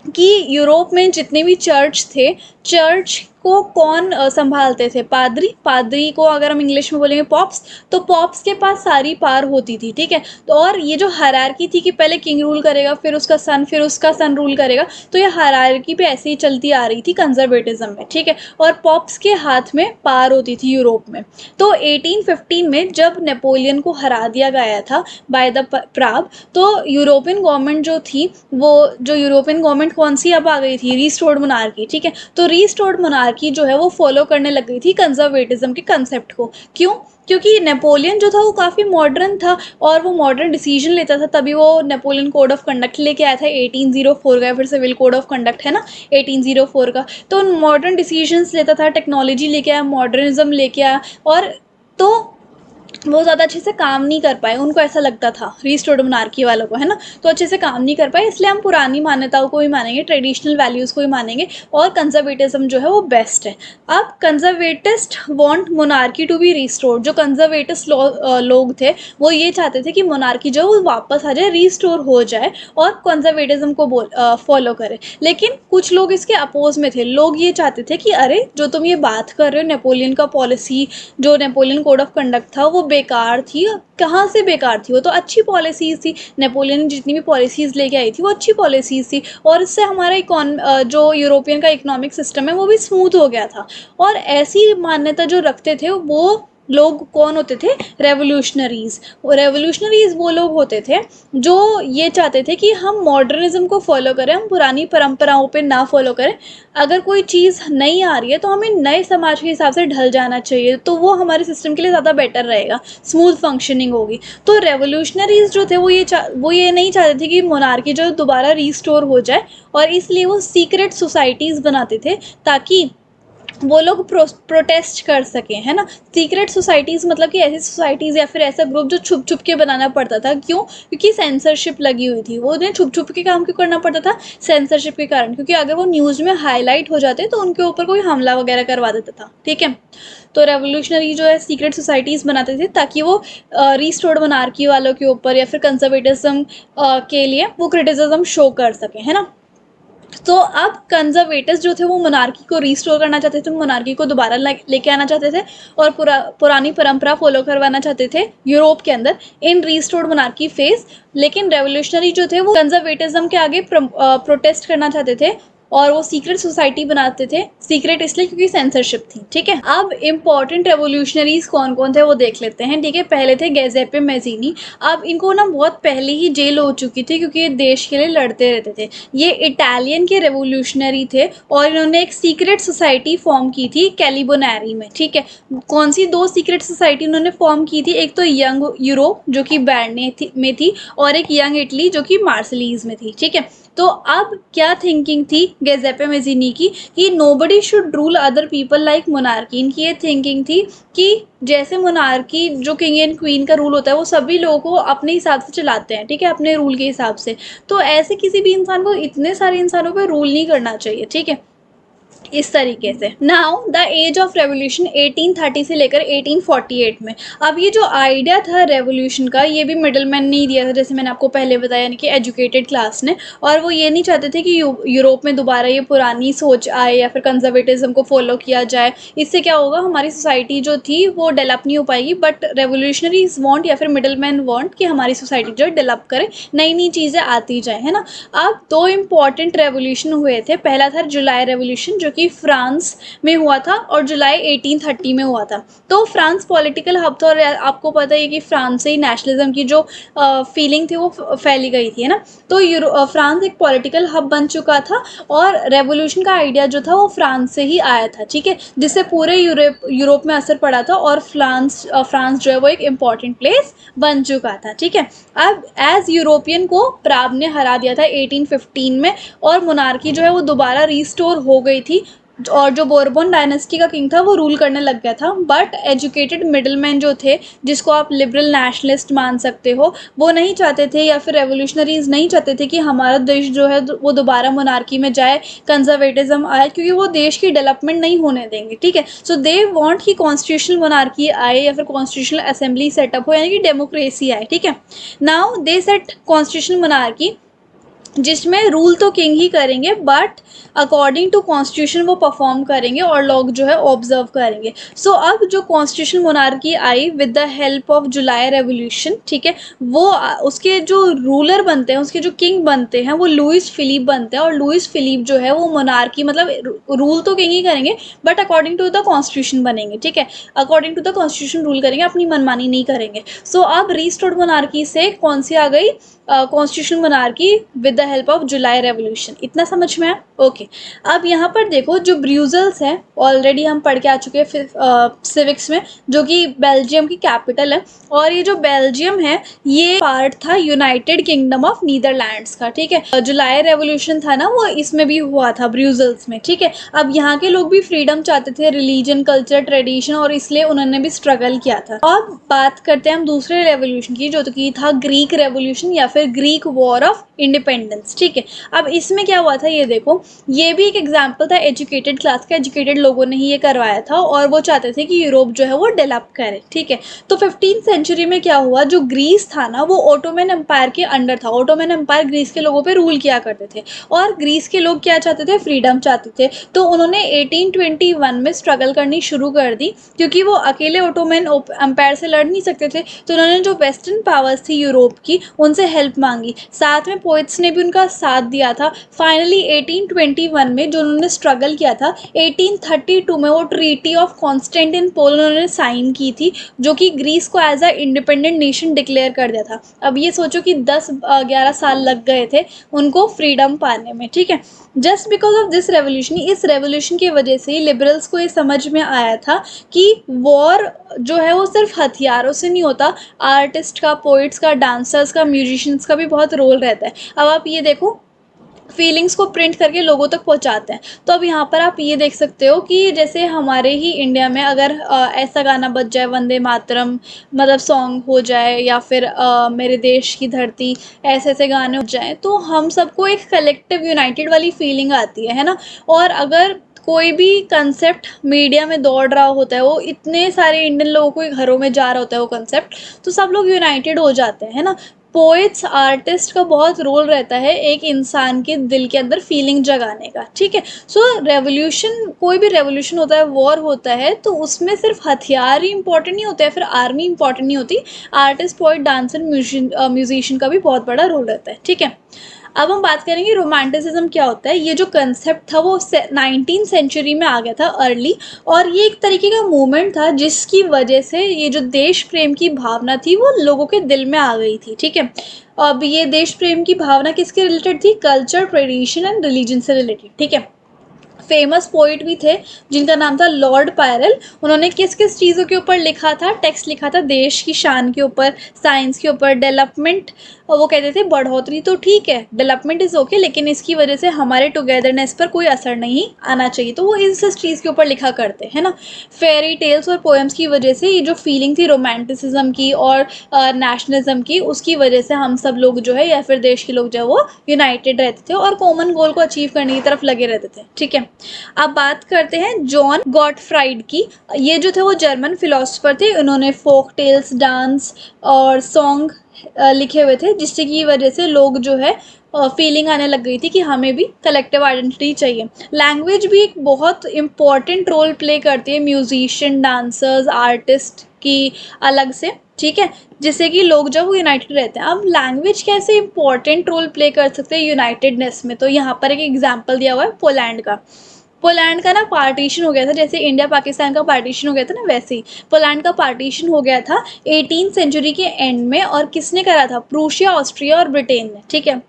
कि यूरोप में जितने भी चर्च थे, चर्च को कौन संभालते थे? पादरी। पादरी को अगर हम इंग्लिश में बोलेंगे पॉप्स, तो पॉप्स के पास सारी पार होती थी, ठीक है। तो और ये जो हायरार्की थी कि पहले किंग रूल करेगा, फिर उसका सन रूल करेगा, तो ये हायरार्की पे ऐसे ही चलती आ रही थी कंजर्वेटिज्म में, ठीक है। और पॉप्स के हाथ में पार होती थी यूरोप में। तो 1815 में जब नेपोलियन को हरा दिया गया था बाय द प्राग, तो यूरोपियन गवर्नमेंट जो थी, वो जो यूरोपियन गवर्नमेंट कौन सी अब आ गई थी? रिस्टोर्ड मोनार्की, ठीक है। तो रिस्टोर्ड मोनार्की जो है वो फॉलो करने लग गई थी कंजर्वेटिज्म के कंसेप्ट को। क्यों? क्योंकि नेपोलियन जो था वो काफ़ी मॉडर्न था और वो मॉडर्न डिसीजन लेता था, तभी वो नेपोलियन कोड ऑफ कंडक्ट लेके आया था 1804 का, फिर सिविल कोड ऑफ कंडक्ट है ना 1804 का। तो मॉडर्न डिसीजंस लेता था, टेक्नोलॉजी लेके आया, मॉडर्निज्म लेके आया, और तो वो ज़्यादा अच्छे से काम नहीं कर पाए, उनको ऐसा लगता था रिस्टोर्ड मोनार्की वालों को, है ना। तो अच्छे से काम नहीं कर पाए, इसलिए हम पुरानी मान्यताओं को ही मानेंगे, ट्रेडिशनल वैल्यूज़ को ही मानेंगे, और कंजर्वेटिज्म जो है वो बेस्ट है। अब conservatist want monarchy to be restored. जो कंजर्वेटिस्ट लोग थे वो ये चाहते थे कि मोनार्की जो है वो वापस आ जाए, रिस्टोर हो जाए, और कंजर्वेटिज्म को फॉलो करे। लेकिन कुछ लोग इसके अपोज में थे। लोग ये चाहते थे कि अरे जो तुम ये बात कर रहे हो, नेपोलियन का पॉलिसी, जो नेपोलियन कोड ऑफ कंडक्ट था वो बेकार थी। कहाँ से बेकार थी? वो तो अच्छी पॉलिसीज़ थी। नेपोलियन ने जितनी भी पॉलिसीज़ लेके आई थी वो अच्छी पॉलिसीज़ थी, और इससे हमारा जो यूरोपियन का इकोनॉमिक सिस्टम है वो भी स्मूथ हो गया था। और ऐसी मान्यता जो रखते थे वो लोग कौन होते थे? रेवोल्यूशनरीज़। रेवोल्यूशनरीज़ वो लोग होते थे जो ये चाहते थे कि हम मॉडर्निज्म को फॉलो करें, हम पुरानी परंपराओं पे ना फॉलो करें। अगर कोई चीज़ नहीं आ रही है तो हमें नए समाज के हिसाब से ढल जाना चाहिए, तो वो हमारे सिस्टम के लिए ज़्यादा बेटर रहेगा, स्मूथ फंक्शनिंग होगी। तो रेवोल्यूशनरीज़ जो थे वो ये नहीं चाहते थे कि मोनार्की जो दोबारा रीस्टोर हो जाए, और इसलिए वो सीक्रेट सोसाइटीज़ बनाते थे ताकि वो लोग प्रोटेस्ट कर सकें, है ना। सीक्रेट सोसाइटीज़ मतलब कि ऐसी सोसाइटीज़ या फिर ऐसा ग्रुप जो छुप छुप के बनाना पड़ता था। क्यों? क्योंकि सेंसरशिप लगी हुई थी, वो उन्हें छुप छुप के काम क्यों करना पड़ता था? सेंसरशिप के कारण, क्योंकि अगर वो न्यूज़ में हाईलाइट हो जाते तो उनके ऊपर कोई हमला वगैरह करवा देता था, ठीक है। तो रेवोल्यूशनरी जो है सीक्रेट सोसाइटीज़ बनाते थे ताकि वो रिस्टोर्ड मोनार्की वालों के ऊपर या फिर कंजर्वेटिज्म के लिए वो क्रिटिसिज्म शो कर सकें, है ना। तो अब कंजर्वेटिव्स जो थे वो मोनार्की को रिस्टोर करना चाहते थे, मोनार्की को दोबारा लेके आना चाहते थे, और पुरानी परंपरा फॉलो करवाना चाहते थे यूरोप के अंदर इन रिस्टोर्ड मोनार्की फेज। लेकिन रेवोल्यूशनरी जो थे वो कंजर्वेटिज्म के आगे प्रोटेस्ट करना चाहते थे, और वो सीक्रेट सोसाइटी बनाते थे। सीक्रेट इसलिए क्योंकि सेंसरशिप थी, ठीक है। अब इम्पॉर्टेंट रेवोल्यूशनरीज कौन कौन थे वो देख लेते हैं, ठीक है। पहले थे गैजेपे मैज़ीनी। अब इनको ना बहुत पहले ही जेल हो चुकी थी क्योंकि ये देश के लिए लड़ते रहते थे। ये इटालियन के रेवोल्यूशनरी थे और इन्होंने एक सीक्रेट सोसाइटी फॉर्म की थी कैलिबोनेरी में, ठीक है। कौन सी दो सीक्रेट सोसाइटी उन्होंने फॉर्म की थी? एक तो यंग यूरोप जो कि बैरने में थी, और एक यंग इटली जो कि मार्सलीज में थी, ठीक है। तो अब क्या थिंकिंग थी गेजेपे मेज़िनी की कि nobody should rule other people like monarchy. इनकी ये थिंकिंग थी कि जैसे मोनार्की जो किंग एंड क्वीन का रूल होता है वो सभी लोगों को अपने हिसाब से चलाते हैं, ठीक है, अपने रूल के हिसाब से। तो ऐसे किसी भी इंसान को इतने सारे इंसानों पर रूल नहीं करना चाहिए, ठीक है, इस तरीके से। Now the age of revolution 1830 से लेकर 1848 में। अब ये जो आइडिया था रेवोल्यूशन का ये भी मिडल मैन ने ही दिया था, जैसे मैंने आपको पहले बताया, यानी कि एजुकेटेड क्लास ने। और वो ये नहीं चाहते थे कि यूरोप में दोबारा ये पुरानी सोच आए या फिर कंजर्वेटिज्म को फॉलो किया जाए। इससे क्या होगा, हमारी सोसाइटी जो थी वो डेवलप नहीं हो पाएगी। बट रेवोल्यूशनरीज वांट या फिर मिडल मैन वांट कि हमारी सोसाइटी जो डेवलप करे, नई नई चीज़ें आती जाए, है ना। अब दो इम्पॉर्टेंट रेवोल्यूशन हुए थे। पहला था जुलाई रेवोल्यूशन जो कि फ्रांस में हुआ था, और जुलाई 1830 में हुआ था। तो फ्रांस पॉलिटिकल हब था, और आपको पता है कि फ्रांस से ही नेशनलिज्म की जो फीलिंग थी वो फैली गई थी, है ना। तो फ्रांस एक पॉलिटिकल हब बन चुका था, और रेवोल्यूशन का आइडिया जो था वो फ्रांस से ही आया था, ठीक है, जिससे पूरे यूरोप में असर पड़ा था, और फ्रांस जो है वो एक इम्पॉर्टेंट प्लेस बन चुका था, ठीक है। अब एज यूरोपियन को प्राग ने हरा दिया था 1815 में, और मोनार्की जो है वो दोबारा रिस्टोर हो गई थी, और जो बोरबोन डायनेस्टी का किंग था वो रूल करने लग गया था। बट एजुकेटेड मिडलमैन जो थे, जिसको आप लिबरल नेशनलिस्ट मान सकते हो, वो नहीं चाहते थे, या फिर रेवोल्यूशनरीज नहीं चाहते थे कि हमारा देश जो है वो दोबारा मोनार्की में जाए, कंजर्वेटिज्म आए, क्योंकि वो देश की डेवलपमेंट नहीं होने देंगे, ठीक है। सो दे वांट कि कॉन्स्टिट्यूशनल मोनार्की आए या फिर कॉन्स्टिट्यूशनल असेंबली सेटअप हो, यानी कि डेमोक्रेसी आए, ठीक है। Now they set constitutional monarchy जिसमें रूल तो किंग ही करेंगे बट अकॉर्डिंग टू कॉन्स्टिट्यूशन वो परफॉर्म करेंगे और लोग जो है ऑब्जर्व करेंगे। सो अब जो constitution monarchy I with the help of July revolution, ठीक है, वो उसके जो रूलर बनते हैं, उसके जो किंग बनते हैं वो लुइस फिलिप बनते हैं। और लुइस फिलिप जो है वो मोनार्की मतलब रूल तो किंग ही करेंगे but according to the constitution बनेंगे, ठीक है, according to the constitution rule करेंगे, अपनी मनमानी नहीं करेंगे। सो अब रीस्टोर्ड मोनार्की से कौन सी आ गई, constitution monarchy with the help of July revolution. इतना समझ में आया? ओके। अब यहाँ पर देखो जो ब्रूसेल्स है ऑलरेडी हम पढ़ के आ चुके हैं सिविक्स में, जो कि बेल्जियम की कैपिटल है। और ये जो बेल्जियम है ये पार्ट था यूनाइटेड किंगडम ऑफ नीदरलैंड्स का, ठीक है। जुलाई रेवोल्यूशन था ना वो इसमें भी हुआ था ब्रूसेल्स में, ठीक है। अब यहाँ के लोग भी फ्रीडम चाहते थे, रिलीजन, कल्चर, ट्रेडिशन, और इसलिए उन्होंने भी स्ट्रगल किया था। अब बात करते हैं हम दूसरे रेवोल्यूशन की, जो कि था ग्रीक रेवोल्यूशन या फिर ग्रीक वॉर ऑफ इंडिपेंडेंस, ठीक है। अब इसमें क्या हुआ था ये देखो, ये भी एक एग्जाम्पल था एजुकेटेड क्लास का, एजुकेटेड लोगों ने ही ये करवाया था और वो चाहते थे कि यूरोप जो है वो डेवलप करे, ठीक है। तो 15th सेंचुरी में क्या हुआ, जो ग्रीस था ना वो ओटोमन एम्पायर के अंडर था। ओटोमन एम्पायर ग्रीस के लोगों पे रूल किया करते थे और ग्रीस के लोग क्या चाहते थे, फ्रीडम चाहते थे। तो उन्होंने 1821 में स्ट्रगल करनी शुरू कर दी, क्योंकि वो अकेले ओटोमन एम्पायर से लड़ नहीं सकते थे। तो उन्होंने जो वेस्टर्न पावर्स थी यूरोप की उनसे हेल्प मांगी, साथ में पोइट्स ने भी उनका साथ दिया था। फाइनली 1821 में जो उन्होंने स्ट्रगल किया था, 1832 में वो ट्रीटी ऑफ कॉन्स्टेंटिनोपल उन्होंने साइन की थी, जो कि ग्रीस को as a independent nation declare कर दिया था। अब ये सोचो कि 10-11 साल लग गए थे उनको फ्रीडम पाने में, ठीक है। Just because of this revolution, इस रेवोल्यूशन की वजह से ही लिबरल्स को ये समझ में आया था कि वॉर जो है वो सिर्फ हथियारों से नहीं होता, आर्टिस्ट का, पोइट्स का, डांसर्स का, म्यूजिशियंस का भी बहुत रोल रहता है। अब आप ये देखो, फीलिंग्स को प्रिंट करके लोगों तक पहुंचाते हैं। तो अब यहाँ पर आप ये देख सकते हो कि जैसे हमारे ही इंडिया में अगर ऐसा गाना बज जाए, वंदे मातरम मतलब सॉन्ग हो जाए, या फिर मेरे देश की धरती, ऐसे ऐसे गाने हो जाए, तो हम सबको एक कलेक्टिव यूनाइटेड वाली फीलिंग आती है ना। और अगर कोई भी कंसेप्ट मीडिया में दौड़ रहा होता है, वो इतने सारे इंडियन लोगों को घरों में जा रहा होता है वो कंसेप्ट, तो सब लोग यूनाइटेड हो जाते हैं, है ना। पोइट्स, आर्टिस्ट का बहुत रोल रहता है एक इंसान के दिल के अंदर फीलिंग जगाने का, ठीक है। सो रेवोल्यूशन, कोई भी रेवोल्यूशन होता है, वॉर होता है, तो उसमें सिर्फ हथियार ही इंपॉर्टेंट नहीं होते हैं, फिर आर्मी इंपॉर्टेंट नहीं होती, आर्टिस्ट, पोइट, डांसर, म्यूजिशियन का भी बहुत बड़ा रोल रहता है, ठीक है। अब हम बात करेंगे रोमांटिसिज्म क्या होता है। ये जो कंसेप्ट था वो 19th सेंचुरी में आ गया था अर्ली, और ये एक तरीके का मूवमेंट था जिसकी वजह से ये जो देश प्रेम की भावना थी वो लोगों के दिल में आ गई थी, ठीक है। अब ये देश प्रेम की भावना किसके रिलेटेड थी, कल्चर, ट्रेडिशन एंड रिलीजन से रिलेटेड, ठीक है। फेमस पोइट भी थे जिनका नाम था लॉर्ड पायरल। उन्होंने किस किस चीज़ों के ऊपर लिखा था, टेक्स्ट लिखा था, देश की शान के ऊपर, साइंस के ऊपर, डेवलपमेंट, और वो कहते थे बढ़ोतरी तो ठीक है, डेवलपमेंट इज़ ओके, लेकिन इसकी वजह से हमारे टुगेदरनेस पर कोई असर नहीं आना चाहिए। तो वो इस चीज़ के ऊपर लिखा करते हैं ना। फेरी टेल्स और पोएम्स की वजह से ये जो फीलिंग थी रोमांटिसिज्म की और नेशनलिज्म की, उसकी वजह से हम सब लोग जो है या फिर देश के लोग जो है वो यूनाइटेड रहते थे और कॉमन गोल को अचीव करने की तरफ लगे रहते थे, ठीक है। अब बात करते हैं जॉन गॉटफ्राइड की। ये जो थे वो जर्मन फिलोसोफर थे। उन्होंने फोक टेल्स, डांस और सॉन्ग लिखे हुए थे, जिससे की वजह से लोग जो है फीलिंग आने लग गई थी कि हमें भी कलेक्टिव आइडेंटिटी चाहिए। लैंग्वेज भी एक बहुत इम्पॉर्टेंट रोल प्ले करती है म्यूजिशियन, डांसर्स, आर्टिस्ट की अलग से, ठीक है, जिससे कि लोग जब वो यूनाइटेड रहते हैं। अब लैंग्वेज कैसे इंपॉर्टेंट रोल प्ले कर सकते हैं यूनाइटेडनेस में, तो यहाँ पर एक एग्जांपल दिया हुआ है पोलैंड का। पोलैंड का ना पार्टीशन हो गया था, जैसे इंडिया पाकिस्तान का पार्टीशन हो गया था ना, वैसे ही पोलैंड का पार्टीशन हो गया था 18th सेंचुरी के एंड में। और किसने करा था, प्रूशिया, ऑस्ट्रिया और ब्रिटेन ने, ठीक है।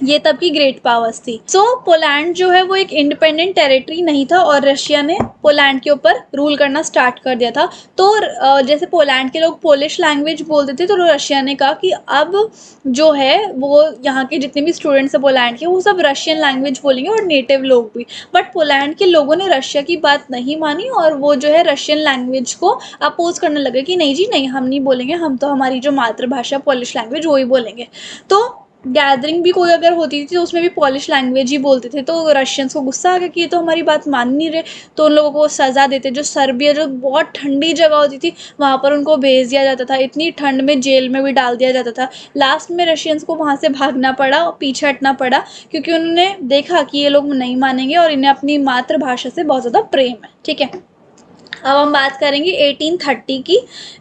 ये तब की ग्रेट पावर्स थी। सो पोलैंड जो है वो एक इंडिपेंडेंट टेरिटरी नहीं था और रशिया ने पोलैंड के ऊपर रूल करना स्टार्ट कर दिया था। तो जैसे पोलैंड के लोग पोलिश लैंग्वेज बोलते थे, तो रशिया ने कहा कि अब जो है वो यहाँ के जितने भी स्टूडेंट्स हैं पोलैंड के, वो सब रशियन लैंग्वेज बोलेंगे और नेटिव लोग भी। बट पोलैंड के लोगों ने रशिया की बात नहीं मानी और वो जो है रशियन लैंग्वेज को अपोज करने लगे कि नहीं जी नहीं, हम नहीं बोलेंगे, हम तो हमारी जो मातृभाषा पोलिश लैंग्वेज वो ही बोलेंगे। तो गैदरिंग भी कोई अगर होती थी तो उसमें भी पॉलिश लैंग्वेज ही बोलते थे, तो रशियंस को गुस्सा आ गया कि ये तो हमारी बात मान नहीं रहे, तो उन लोगों को सज़ा देते। जो सर्बिया जो बहुत ठंडी जगह होती थी वहाँ पर उनको भेज दिया जाता था, इतनी ठंड में जेल में भी डाल दिया जाता था। लास्ट में रशियंस को वहाँ से भागना पड़ा और पीछे हटना पड़ा, क्योंकि उन्होंने देखा कि ये लोग नहीं मानेंगे और इन्हें अपनी मातृभाषा से बहुत ज़्यादा प्रेम है। ठीक है, अब हम बात करेंगे 1830 की।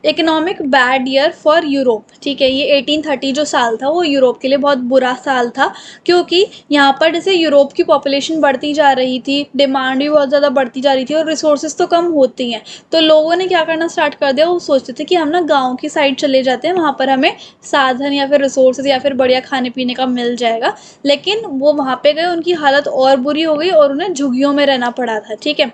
Economic bad year for Europe. ठीक है, ये 1830 जो साल था वो यूरोप के लिए बहुत बुरा साल था, क्योंकि यहाँ पर जैसे यूरोप की पॉपुलेशन बढ़ती जा रही थी, डिमांड भी बहुत ज़्यादा बढ़ती जा रही थी और रिसोर्सेज तो कम होती हैं, तो लोगों ने क्या करना स्टार्ट कर दिया, वो सोचते थे कि हम ना गाँव की साइड चले जाते हैं, वहाँ पर हमें साधन या फिर रिसोर्सेज या फिर बढ़िया खाने पीने का मिल जाएगा। लेकिन वो वहाँ पे गए, उनकी हालत और बुरी हो गई और उन्हें झुग्गियों में रहना पड़ा था। ठीक है,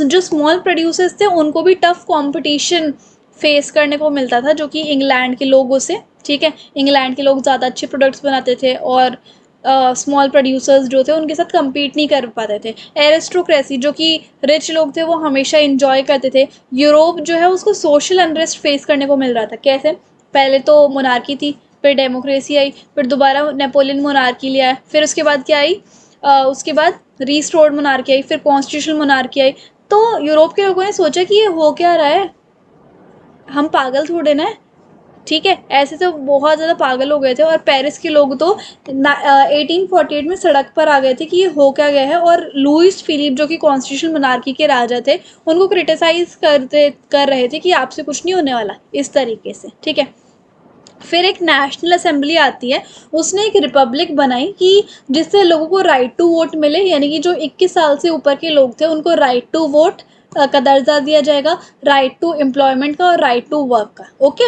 जो स्मॉल प्रोड्यूसर्स थे उनको भी टफ कंपटीशन फेस करने को मिलता था, जो कि इंग्लैंड के लोगों से। ठीक है, इंग्लैंड के लोग ज़्यादा अच्छे प्रोडक्ट्स बनाते थे और स्मॉल प्रोड्यूसर्स जो थे उनके साथ compete नहीं कर पाते थे। एरिस्टोक्रेसी जो कि रिच लोग थे वो हमेशा इंजॉय करते थे। यूरोप जो है उसको सोशल अनरेस्ट फेस करने को मिल रहा था। कैसे? पहले तो मोनार्की थी, फिर डेमोक्रेसी आई, फिर दोबारा नेपोलियन मोनार्की ले आया, फिर उसके बाद क्या आई, उसके बाद रीस्टोर्ड मोनार्की आई, फिर कॉन्स्टिट्यूशनल मोनार्की आई। तो यूरोप के लोगों ने सोचा कि ये हो क्या रहा है, हम पागल थोड़े ना है। ठीक है, ऐसे तो बहुत ज़्यादा पागल हो गए थे और पेरिस के लोग तो 1848 में सड़क पर आ गए थे कि ये हो क्या गया है। और लुइस फिलिप जो कि कॉन्स्टिट्यूशनल मोनार्की के राजा थे उनको क्रिटिसाइज कर रहे थे कि आपसे कुछ नहीं होने वाला, इस तरीके से। ठीक है, फिर एक नेशनल असेंबली आती है, उसने एक रिपब्लिक बनाई कि जिससे लोगों को राइट टू वोट मिले, यानी कि जो 21 साल से ऊपर के लोग थे उनको राइट टू वोट का दर्जा दिया जाएगा, राइट टू एम्प्लॉयमेंट का और राइट टू वर्क का। ओके,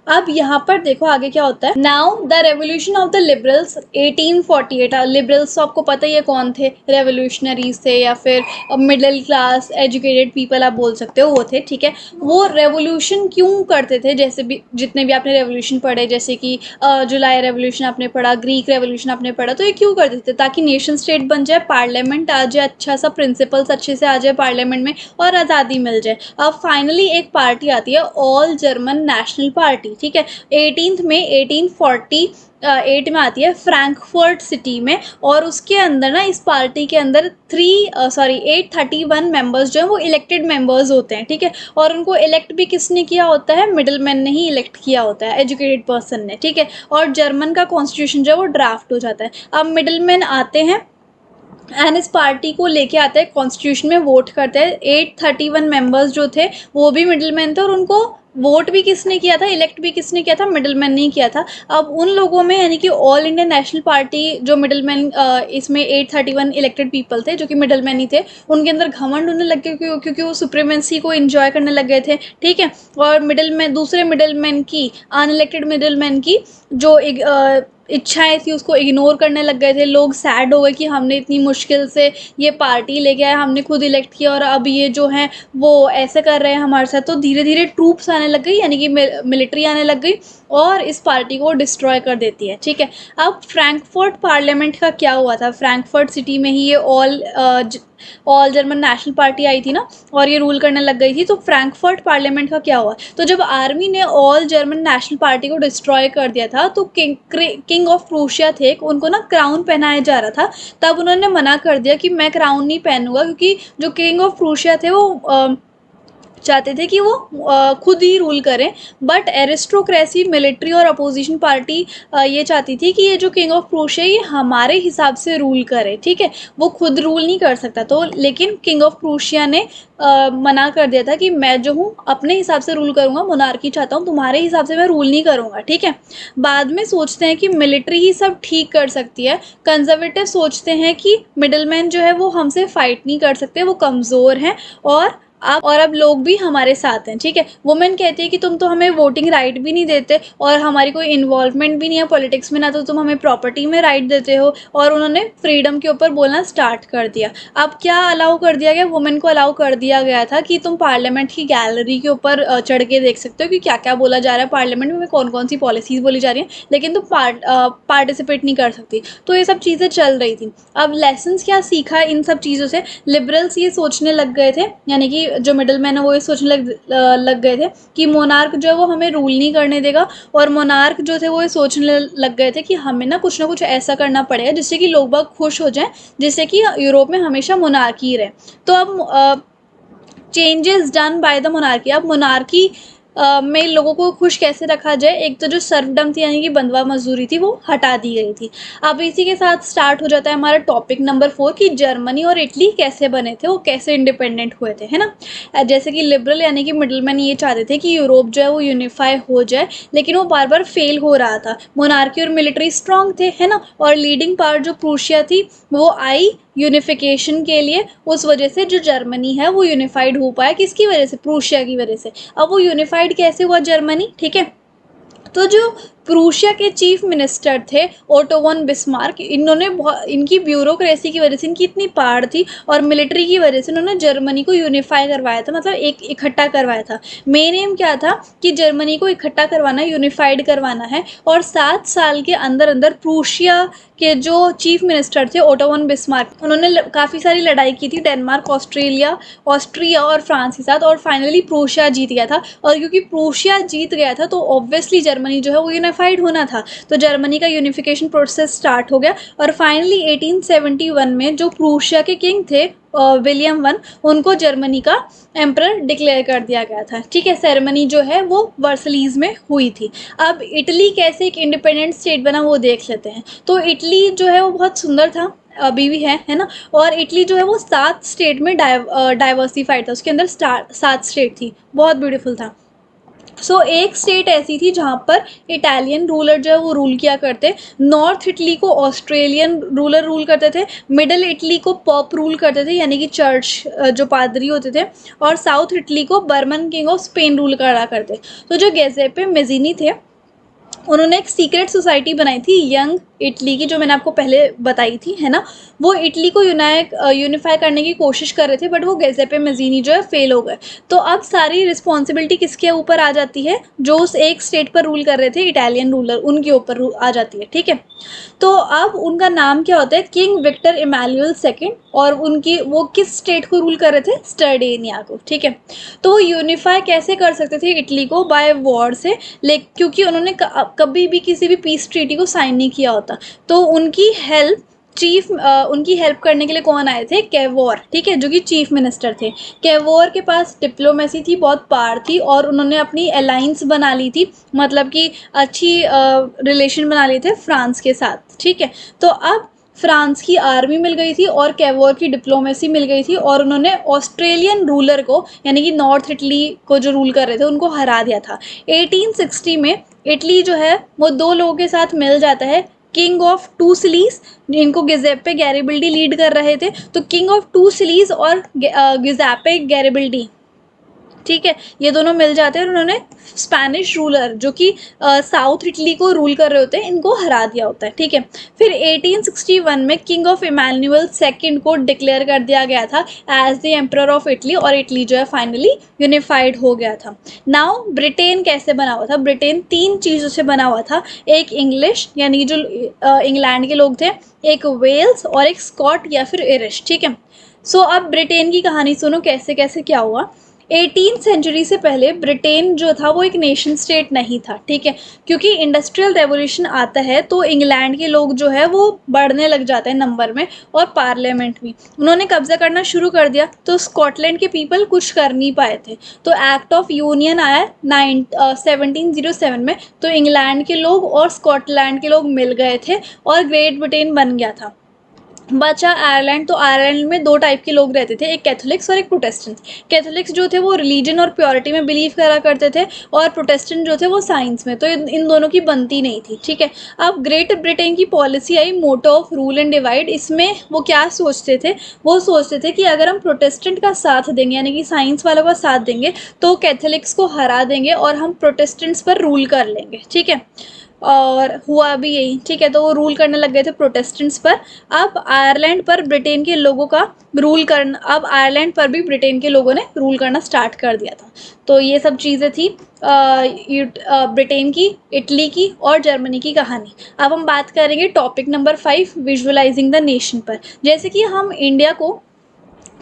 अब यहाँ पर देखो आगे क्या होता है। Now the revolution of the liberals 1848। Liberals तो आपको पता ही है कौन थे, रेवोल्यूशनरीज थे या फिर मिडिल क्लास एजुकेटेड पीपल आप बोल सकते हो, वो थे। ठीक है, वो रेवोल्यूशन क्यों करते थे, जैसे भी जितने भी आपने रेवोल्यूशन पढ़े, जैसे कि जुलाई रेवोल्यूशन आपने पढ़ा, ग्रीक रेवोल्यूशन आपने पढ़ा, तो ये क्यों करते थे? ताकि नेशन स्टेट बन जाए, पार्लियामेंट आ जाए, अच्छा सा प्रिंसिपल्स अच्छे से आ जाए पार्लियामेंट में और आज़ादी मिल जाए। अब फाइनली एक पार्टी आती है, ऑल जर्मन नेशनल पार्टी। ठीक है, 18 में 1848 में आती है फ्रैंकफर्ट सिटी में, और उसके अंदर ना, इस पार्टी के अंदर 831 मेंबर्स जो है वो इलेक्टेड मेंबर्स होते हैं। ठीक है, और उनको इलेक्ट भी किसने किया होता है? मिडिल मैन ने ही इलेक्ट किया होता है, एजुकेटेड पर्सन ने। ठीक है, और जर्मन का कॉन्स्टिट्यूशन जो है वो ड्राफ्ट हो जाता है। अब मिडिल मैन आते हैं एंड इस पार्टी को लेके आते हैं, कॉन्स्टिट्यूशन में वोट करते हैं। 831 मेंबर्स जो थे वो भी मिडिल मैन थे और उनको वोट भी किसने किया था, इलेक्ट भी किसने किया था? मिडिल मैन ने ही किया था। अब उन लोगों में, यानी कि ऑल इंडिया नेशनल पार्टी जो मिडिल मैन, इसमें 831 इलेक्टेड पीपल थे जो कि मिडिल मैन ही थे, उनके अंदर घमंड होने लग गए क्योंकि वो सुप्रीमेंसी को एंजॉय करने लग गए थे। ठीक है, और मिडिल मैन, दूसरे मिडिल मैन की, अनइलेक्टेड मिडिल मैन की जो इच्छाएं थी उसको इग्नोर करने लग गए थे। लोग सैड हो गए कि हमने इतनी मुश्किल से ये पार्टी लेके आए, हमने खुद इलेक्ट किया और अब ये जो हैं वो ऐसे कर रहे हैं हमारे साथ। तो धीरे धीरे ट्रूप्स आने लग गई, यानी कि मिलिट्री आने लग गई और इस पार्टी को डिस्ट्रॉय कर देती है। ठीक है, अब फ्रैंकफर्ट पार्लियामेंट का क्या हुआ था? फ्रैंकफर्ट सिटी में ही ये ऑल जर्मन नेशनल पार्टी आई थी ना, और ये रूल करने लग गई थी। तो फ्रैंकफर्ट पार्लियामेंट का क्या हुआ? तो जब आर्मी ने ऑल जर्मन नेशनल पार्टी को डिस्ट्रॉय कर दिया था, तो किंग ऑफ प्रूशिया थे, उनको ना क्राउन पहनाया जा रहा था। तब उन्होंने मना कर दिया कि मैं क्राउन नहीं पहनूंगा, क्योंकि जो किंग ऑफ प्रूशिया थे वो चाहते थे कि वो खुद ही रूल करें। बट एरिस्टोक्रेसी, मिलिट्री और अपोजिशन पार्टी ये चाहती थी कि ये जो किंग ऑफ प्रूशिया ये हमारे हिसाब से रूल करे। ठीक है, वो खुद रूल नहीं कर सकता। तो लेकिन किंग ऑफ प्रूशिया ने मना कर दिया था कि मैं जो हूँ अपने हिसाब से रूल करूँगा, मोनार्की चाहता हूँ, तुम्हारे हिसाब से मैं रूल नहीं करूँगा। ठीक है, बाद में सोचते हैं कि मिलिट्री ही सब ठीक कर सकती है। कंजर्वेटिव सोचते हैं कि मिडिलमैन जो है वो हमसे फाइट नहीं कर सकते, वो कमज़ोर हैं और अब लोग भी हमारे साथ हैं। ठीक है, वुमेन कहती है कि तुम तो हमें वोटिंग राइट भी नहीं देते और हमारी कोई इन्वॉल्वमेंट भी नहीं है पॉलिटिक्स में, ना तो तुम हमें प्रॉपर्टी में राइट देते हो। और उन्होंने फ्रीडम के ऊपर बोलना स्टार्ट कर दिया। अब क्या अलाउ कर दिया गया? वुमेन को अलाउ कर दिया गया था कि तुम पार्लियामेंट की गैलरी के ऊपर चढ़ के देख सकते हो कि क्या क्या बोला जा रहा है पार्लियामेंट में, कौन कौन सी पॉलिसीज़ बोली जा रही हैं, लेकिन तुम पार्टिसिपेट नहीं कर सकती। तो ये सब चीज़ें चल रही थी। अब लेसन्स क्या सीखा इन सब चीज़ों से? लिबरल्स ये सोचने लग गए थे, यानी कि जो मिडल मैन है वो ये सोचने लग गए थे कि मोनार्क जो है वो हमें रूल नहीं करने देगा, और मोनार्क जो थे वो ये सोचने लग गए थे कि हमें ना कुछ ऐसा करना पड़ेगा जिससे कि लोग बाग खुश हो जाएं, जिससे कि यूरोप में हमेशा मोनार्की रहे। तो अब changes done by the monarchy, अब मोनार्की में लोगों को खुश कैसे रखा जाए, एक तो जो सर्वडम थी यानी कि बंधुआ मजदूरी थी वो हटा दी गई थी। अब इसी के साथ स्टार्ट हो जाता है हमारा टॉपिक नंबर 4 कि जर्मनी और इटली कैसे बने थे, वो कैसे इंडिपेंडेंट हुए थे, है ना। जैसे कि लिबरल यानी कि मिडलमैन ये चाहते थे कि यूरोप जो है वो यूनिफाई हो जाए, लेकिन वो बार बार फेल हो रहा था। मोनार्की और मिलिट्री स्ट्रांग थे, है ना, और लीडिंग पावर जो प्रूशिया थी वो आई यूनिफिकेशन के लिए। उस वजह से जो जर्मनी है वो यूनिफाइड हो पाया, किसकी वजह से, प्रूशिया की वजह से। अब वो यूनिफाइड कैसे हुआ जर्मनी, ठीक है। तो जो प्रूशिया के चीफ मिनिस्टर थे ओटो वन बिस्मार्क, इन्होंने इनकी ब्यूरोक्रेसी की वजह से, इनकी इतनी पावर थी और मिलिट्री की वजह से इन्होंने जर्मनी को यूनिफाई करवाया था, मतलब एक इकट्ठा करवाया था। मेन एम क्या था कि जर्मनी को इकट्ठा करवाना, यूनिफाइड करवाना है। और 7 साल के अंदर अंदर प्रूशिया के जो चीफ मिनिस्टर थे ओटो वन बिस्मार्क, उन्होंने काफ़ी सारी लड़ाई की थी डेनमार्क, ऑस्ट्रिया और फ्रांस के साथ, और फाइनली प्रूशिया जीत गया था। और क्योंकि प्रूशिया जीत गया था तो ऑब्वियसली जर्मनी जो है वो यूनिफाइड होना था, तो जर्मनी का यूनिफिकेशन प्रोसेस स्टार्ट हो गया। और फाइनली 1871 में जो प्रूशिया के किंग थे विलियम वन, उनको जर्मनी का एम्परर डिक्लेयर कर दिया गया था, ठीक है। सेरेमनी जो है वो वर्सलीज में हुई थी। अब इटली कैसे एक इंडिपेंडेंट स्टेट बना वो देख लेते हैं। तो इटली जो है वो बहुत सुंदर था, अभी भी है ना। और इटली जो है वो 7 स्टेट में डाइवर्सिफाइड था, उसके अंदर 7 स्टेट थी, बहुत ब्यूटीफुल था। एक स्टेट ऐसी थी जहाँ पर इटालियन रूलर जो है वो रूल किया करते, नॉर्थ इटली को ऑस्ट्रेलियन रूलर रूल करते थे, मिडल इटली को पॉप रूल करते थे यानी कि चर्च जो पादरी होते थे, और साउथ इटली को Bourbon king of Spain rule करा करते। तो जो गेजेपे मेज़िनी थे उन्होंने एक सीक्रेट सोसाइटी बनाई थी यंग इटली की, जो मैंने आपको पहले बताई थी, है ना। वो इटली को यूनिफाई करने की कोशिश कर रहे थे, बट वो गेजेपे मेज़िनी जो है फेल हो गए। तो अब सारी रिस्पॉन्सिबिलिटी किसके ऊपर आ जाती है, जो उस एक स्टेट पर रूल कर रहे थे इटालियन रूलर, उनके ऊपर आ जाती है, ठीक है। तो अब उनका नाम क्या होता है, किंग विक्टर इमैनुअल सेकेंड, और वो किस स्टेट को रूल कर रहे थे, सर्डेनिया को, ठीक है। तो वो यूनिफाई कैसे कर सकते थे इटली को, बाय वॉर से, क्योंकि उन्होंने कभी भी किसी भी पीस ट्रीटी को साइन नहीं किया होता। तो उनकी हेल्प करने के लिए कौन आए थे, कैवोर, ठीक है, जो कि चीफ मिनिस्टर थे। कैवोर के पास डिप्लोमेसी थी, बहुत पावर थी, और उन्होंने अपनी अलाइंस बना ली थी, मतलब कि अच्छी रिलेशन बना लिए थे फ्रांस के साथ, ठीक है। तो अब फ्रांस की आर्मी मिल गई थी और कैवोर की डिप्लोमेसी मिल गई थी, और उन्होंने ऑस्ट्रेलियन रूलर को यानी कि नॉर्थ इटली को जो रूल कर रहे थे उनको हरा दिया था। 1860 में इटली जो है वो 2 लोगों के साथ मिल जाता है, किंग ऑफ टू सिलीज, इनको गिजेप्पे गैरिबल्डी लीड कर रहे थे। तो किंग ऑफ टू सिलीज और गिजेप्पे गैरिबल्डी, ठीक है, ये दोनों मिल जाते हैं और उन्होंने स्पेनिश रूलर जो कि साउथ इटली को रूल कर रहे होते हैं, इनको हरा दिया होता है, ठीक है। फिर 1861 में किंग ऑफ इमैनुअल सेकंड को डिक्लेयर कर दिया गया था as the emperor of Italy, और इटली जो है फाइनली यूनिफाइड हो गया था। नाउ ब्रिटेन कैसे बना हुआ था, ब्रिटेन 3 चीज़ों से बना हुआ था, एक इंग्लिश यानी जो इंग्लैंड के लोग थे, एक वेल्स और एक स्कॉट या फिर इरिश, ठीक है। अब ब्रिटेन की कहानी सुनो कैसे कैसे क्या हुआ। 18th सेंचुरी से पहले ब्रिटेन जो था वो एक नेशन स्टेट नहीं था, ठीक है, क्योंकि इंडस्ट्रियल रेवोल्यूशन आता है तो इंग्लैंड के लोग जो है वो बढ़ने लग जाते हैं नंबर में, और पार्लियामेंट भी उन्होंने कब्जा करना शुरू कर दिया, तो स्कॉटलैंड के पीपल कुछ कर नहीं पाए थे। तो एक्ट ऑफ यूनियन आया 1707 में, तो इंग्लैंड के लोग और स्कॉटलैंड के लोग मिल गए थे और ग्रेट ब्रिटेन बन गया था। बचा आयरलैंड, तो आयरलैंड में 2 टाइप के लोग रहते थे, एक कैथोलिक्स और एक प्रोटेस्टेंट। कैथोलिक्स जो थे वो रिलीजन और प्योरिटी में बिलीव करा करते थे, और प्रोटेस्टेंट जो थे वो साइंस में। तो इन दोनों की बनती नहीं थी, ठीक है। अब ग्रेट ब्रिटेन की policy I motto of rule and divide. इसमें वो क्या सोचते थे, वो सोचते थे कि अगर हम प्रोटेस्टेंट का साथ देंगे यानी कि साइंस वालों का साथ देंगे तो कैथोलिक्स को हरा देंगे और हम प्रोटेस्टेंट्स पर रूल कर लेंगे, ठीक है। और हुआ भी यही, ठीक है। तो वो रूल करने लग गए थे प्रोटेस्टेंट्स पर। अब आयरलैंड पर ब्रिटेन के लोगों का रूल करना, अब आयरलैंड पर भी ब्रिटेन के लोगों ने रूल करना स्टार्ट कर दिया था। तो ये सब चीज़ें थी ब्रिटेन की, इटली की और जर्मनी की कहानी। अब हम बात करेंगे topic number 5 visualising the nation पर। जैसे कि हम इंडिया को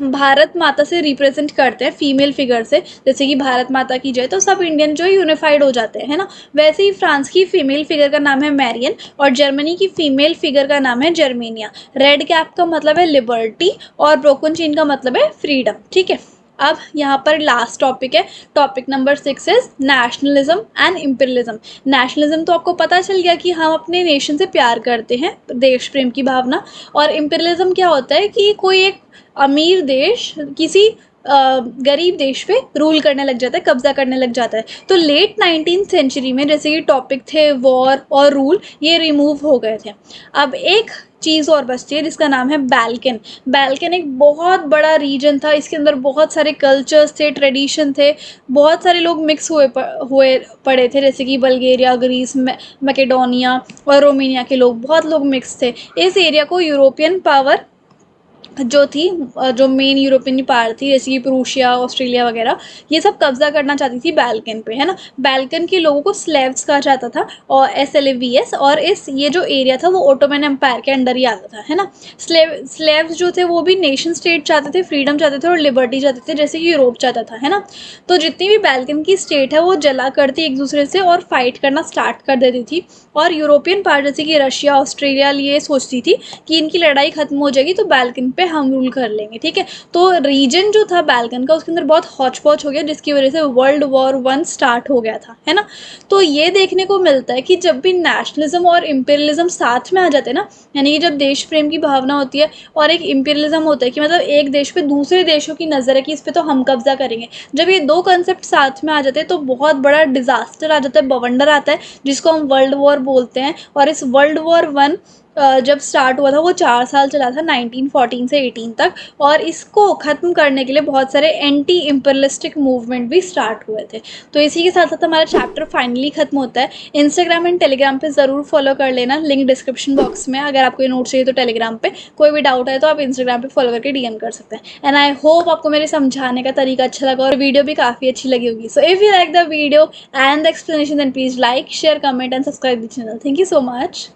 भारत माता से रिप्रेजेंट करते हैं, फीमेल फिगर से, जैसे कि भारत माता की जय, तो सब इंडियन जो यूनिफाइड हो जाते हैं, है ना। वैसे ही फ्रांस की फीमेल फिगर का नाम है मैरियन और जर्मनी की फीमेल फिगर का नाम है जर्मेनिया। रेड कैप का मतलब है लिबर्टी और ब्रोकन चेन का मतलब है फ्रीडम, ठीक है। अब यहाँ पर लास्ट टॉपिक है, topic number 6 is nationalism and imperialism. Nationalism तो आपको पता चल गया कि हम अपने नेशन से प्यार करते हैं, देश प्रेम की भावना। और इम्पीरियलिज्म क्या होता है कि कोई एक अमीर देश किसी गरीब देश पे रूल करने लग जाता है, कब्जा करने लग जाता है। तो लेट 19th सेंचुरी में जैसे ये टॉपिक थे वॉर और रूल, ये रिमूव हो गए थे। अब एक चीज़ और बचती है जिसका नाम है बैल्कन। बैल्कन एक बहुत बड़ा रीजन था, इसके अंदर बहुत सारे कल्चर्स थे, ट्रेडिशन थे, बहुत सारे लोग मिक्स हुए पड़े थे, जैसे कि बल्गेरिया, ग्रीस, मैकेडोनिया और रोमानिया के लोग, बहुत लोग मिक्स थे। इस एरिया को यूरोपियन पावर जो थी, जो मेन यूरोपियन पावर थी, जैसे कि प्रूशिया, ऑस्ट्रेलिया वगैरह, ये सब कब्जा करना चाहती थी बैल्कन पे, है ना। बैल्कन के लोगों को स्लेव्स कहा जाता था, और SLAVS, और ये जो एरिया था वो ओटोमन एम्पायर के अंडर ही आता था, है ना। स्लेव्स जो थे वो भी नेशन स्टेट चाहते थे, फ्रीडम चाहते थे और लिबर्टी चाहते थे, जैसे कि यूरोप चाहता था, है ना। तो जितनी भी बैल्कन की स्टेट है वो जला करती एक दूसरे से और फाइट करना स्टार्ट कर देती थी। और यूरोपियन पावर जैसे कि रशिया, ऑस्ट्रेलिया ये सोचती थी कि इनकी लड़ाई खत्म हो जाएगी तो बैल्कन पे हम रूल कर लेंगे, ठीक है। तो रीजन जो था बैल्कन का, उसके अंदर बहुत हौच पौच हो गया, जिसकी वजह से वर्ल्ड वॉर 1 स्टार्ट हो गया था, है ना। तो ये देखने को मिलता है कि जब भी नेशनलिज्म और इम्पीरियलिज्म साथ में आ जाते हैं ना, यानी कि जब देश प्रेम की भावना होती है और एक इम्पीरियलिज्म होता है कि मतलब एक देश पे दूसरे देशों की नज़र है कि इस पे तो हम कब्जा करेंगे, जब ये दो कंसेप्ट साथ में आ जाते हैं तो बहुत बड़ा डिजास्टर आ जाता है, बवंडर आता है, जिसको हम वर्ल्ड वॉर बोलते हैं। और इस वर्ल्ड वॉर 1 जब स्टार्ट हुआ था वो 4 साल चला था, 1914 से 18 तक। और इसको ख़त्म करने के लिए बहुत सारे एंटी इम्पीरियलिस्टिक मूवमेंट भी स्टार्ट हुए थे। तो इसी के साथ साथ हमारा चैप्टर फाइनली खत्म होता है। इंस्टाग्राम एंड टेलीग्राम पे ज़रूर फॉलो कर लेना, लिंक डिस्क्रिप्शन बॉक्स में। अगर आपको ये नोट चाहिए तो टेलीग्राम पे, कोई भी डाउट है तो आप इंस्टाग्राम पे फॉलो करके DM कर सकते हैं। एंड आई होप आपको मेरे समझाने का तरीका अच्छा लगा और वीडियो भी काफ़ी अच्छी लगी होगी। So if you like the video and the explanation then please like, share, comment and subscribe the channel. Thank you so much.